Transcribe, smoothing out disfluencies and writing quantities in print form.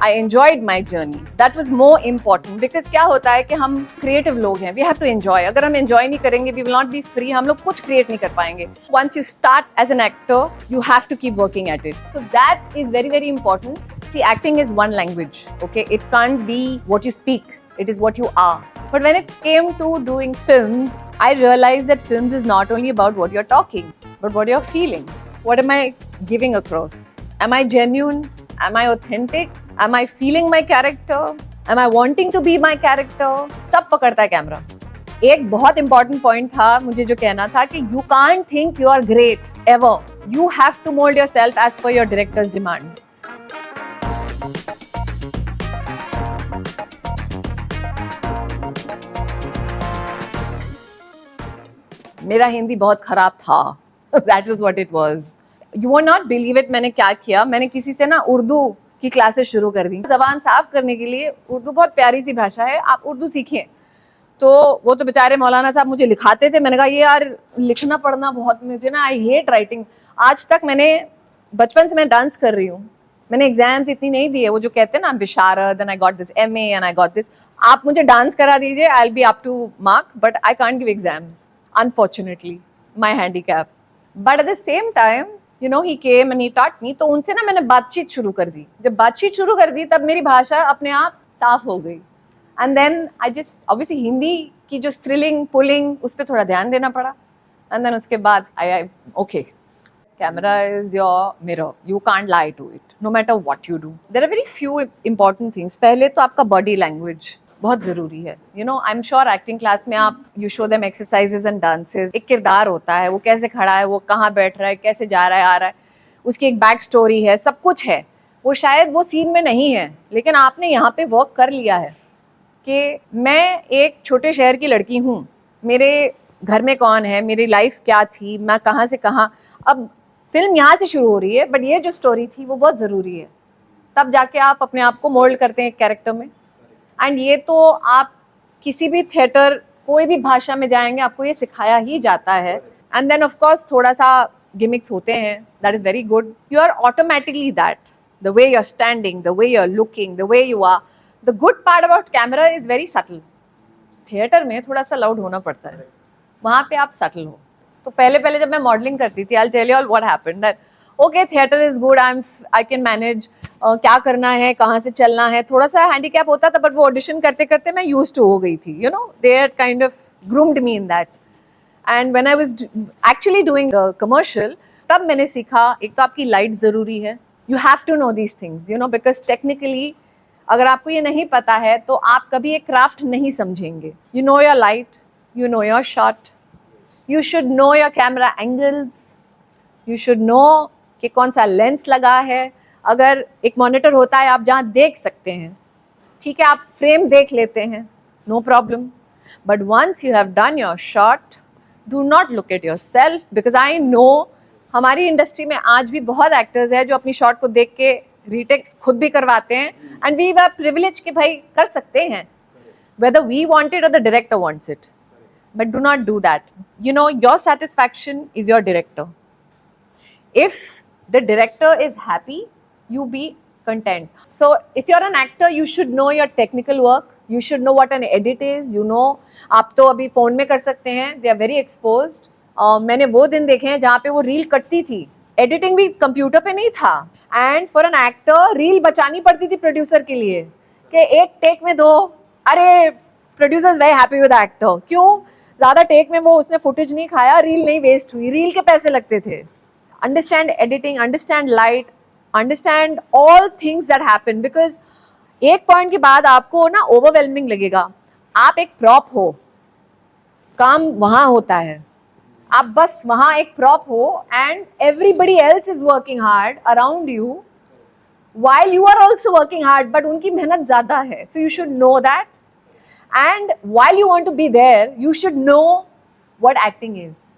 I enjoyed my journey, that was more important. Because क्या होता है कि हम क्रिएटिव लोग हैं, वी हैव टू एंजॉय। अगर हम एंजॉय नहीं करेंगे, we will not be free, हम लोग कुछ क्रिएट नहीं कर पाएंगे। Once you start as an actor, you have to keep working at it, so that is very very important. See, acting is one language, okay? It can't be what you speak, it is what you are. But when it came to doing films, I realized that films is not only about what you're talking, but what you're feeling. What am I giving across? Am I genuine? Am I authentic? Am I feeling my character? Am I wanting to be my character? सब पकड़ता है camera. एक बहुत important point था मुझे जो कहना था कि you can't think you are great ever. You have to mold yourself as per your director's demand. मेरा हिंदी बहुत खराब था, that was what it was. You would not believe it, मैंने क्या किया, मैंने किसी से ना उर्दू की क्लासेस शुरू कर दी। जबान साफ करने के लिए, उर्दू बहुत प्यारी सी भाषा है, आप उर्दू सीखें। तो वो तो बेचारे मौलाना साहब मुझे लिखाते थे, मैंने कहा ये यार लिखना पढ़ना बहुत, मुझे ना आई हेट राइटिंग। आज तक मैंने, बचपन से मैं डांस कर रही हूँ, मैंने एग्जाम्स इतनी नहीं दिए, वो जो कहते हैं ना Visharad and I got this MA and I got this. आप मुझे डांस करा दीजिए, I will be up to mark, but I can't give exams, unfortunately, my handicap. But at the same time, you know, he came and he taught me. तो उनसे ना मैंने बातचीत शुरू कर दी। जब बातचीत शुरू कर दी तब मेरी भाषा अपने आप साफ हो गई। And then I just, obviously Hindi की जो थ्रिलिंग पुलिंग, उस पर थोड़ा ध्यान देना पड़ा। And then उसके बाद okay, camera is your mirror. You can't lie to it, no matter what you do. There are very few important things. पहले तो आपका body language बहुत ज़रूरी है। You know, I am sure acting class में आप you show them exercises and dances. एक किरदार होता है, वो कैसे खड़ा है, वो कहाँ बैठ रहा है, कैसे जा रहा है आ रहा है, उसकी एक बैक स्टोरी है, सब कुछ है। वो शायद वो सीन में नहीं है, लेकिन आपने यहाँ पे वर्क कर लिया है कि मैं एक छोटे शहर की लड़की हूँ, मेरे घर में कौन है, मेरी लाइफ क्या थी, मैं कहाँ से कहाँ। अब फिल्म यहाँ से शुरू हो रही है, बट ये जो स्टोरी थी वो बहुत ज़रूरी है, तब जाके आप अपने आप को मोल्ड करते हैं एक कैरेक्टर में। एंड ये तो आप किसी भी थिएटर, कोई भी भाषा में जाएंगे, आपको ये सिखाया ही जाता है। एंड देन ऑफ कोर्स थोड़ा सा गिमिक्स होते हैं, that is very good. You are automatically that, the way you are standing, the way you are looking, the way you are. The good part about camera is very subtle. Theatre में थोड़ा सा loud होना पड़ता है, वहाँ पे आप subtle हो। तो पहले जब मैं मॉडलिंग करती थी, I tell you all what happened, that okay theatre is good, I can manage, क्या करना है, कहाँ से चलना है। थोड़ा सा हैंडीकैप होता था, बट वो ऑडिशन करते करते मैं यूज्ड टू हो गई थी। You know, they had kind of groomed me in that. And when I was actually doing commercial, तब मैंने सीखा, एक तो आपकी लाइट ज़रूरी है, you have to know these things, you know, because technically अगर आपको ये नहीं पता है तो आप कभी एक क्राफ्ट नहीं समझेंगे। You know your light, you know your shot, you should know your camera angles, you should know कि कौन सा लेंस लगा है। अगर एक मॉनिटर होता है आप जहाँ देख सकते हैं, ठीक है, आप फ्रेम देख लेते हैं, no problem, but once you have done your shot, do not look at yourself, because I know हमारी इंडस्ट्री में आज भी बहुत एक्टर्स हैं जो अपनी शॉट को देख के रीटेक्स खुद भी करवाते हैं। एंड वी आर प्रिविलेज कि भाई कर सकते हैं, वेदर वी वांट इट और the director wants it, but do not do that. You know, your satisfaction is your director. If the director is happy, you be content. So if you're an actor, you should know your technical work, you should know what an edit is, you know, आप तो अभी phone में कर सकते हैं, they are very exposed. मैंने वो दिन देखे हैं जहाँ पे वो रील कटती थी, एडिटिंग भी कंप्यूटर पे नहीं था, and for an actor reel बचानी पड़ती थी प्रोड्यूसर के लिए कि एक टेक में दो। अरे producer very happy with actor, क्यों, ज़्यादा टेक में वो उसने फुटेज नहीं खाया, रील नहीं वेस्ट हुई, रील के पैसे लगते थे। Understand editing, understand light, understand all things that happen, because एक पॉइंट के बाद आपको ना ओवरवेलमिंग लगेगा। आप एक प्रॉप हो, काम वहाँ होता है, आप बस वहाँ एक प्रॉप हो, and everybody else is working hard around you while you are also working hard, but उनकी मेहनत ज़्यादा है, so you should know that, and while you want to be there, you should know what acting is.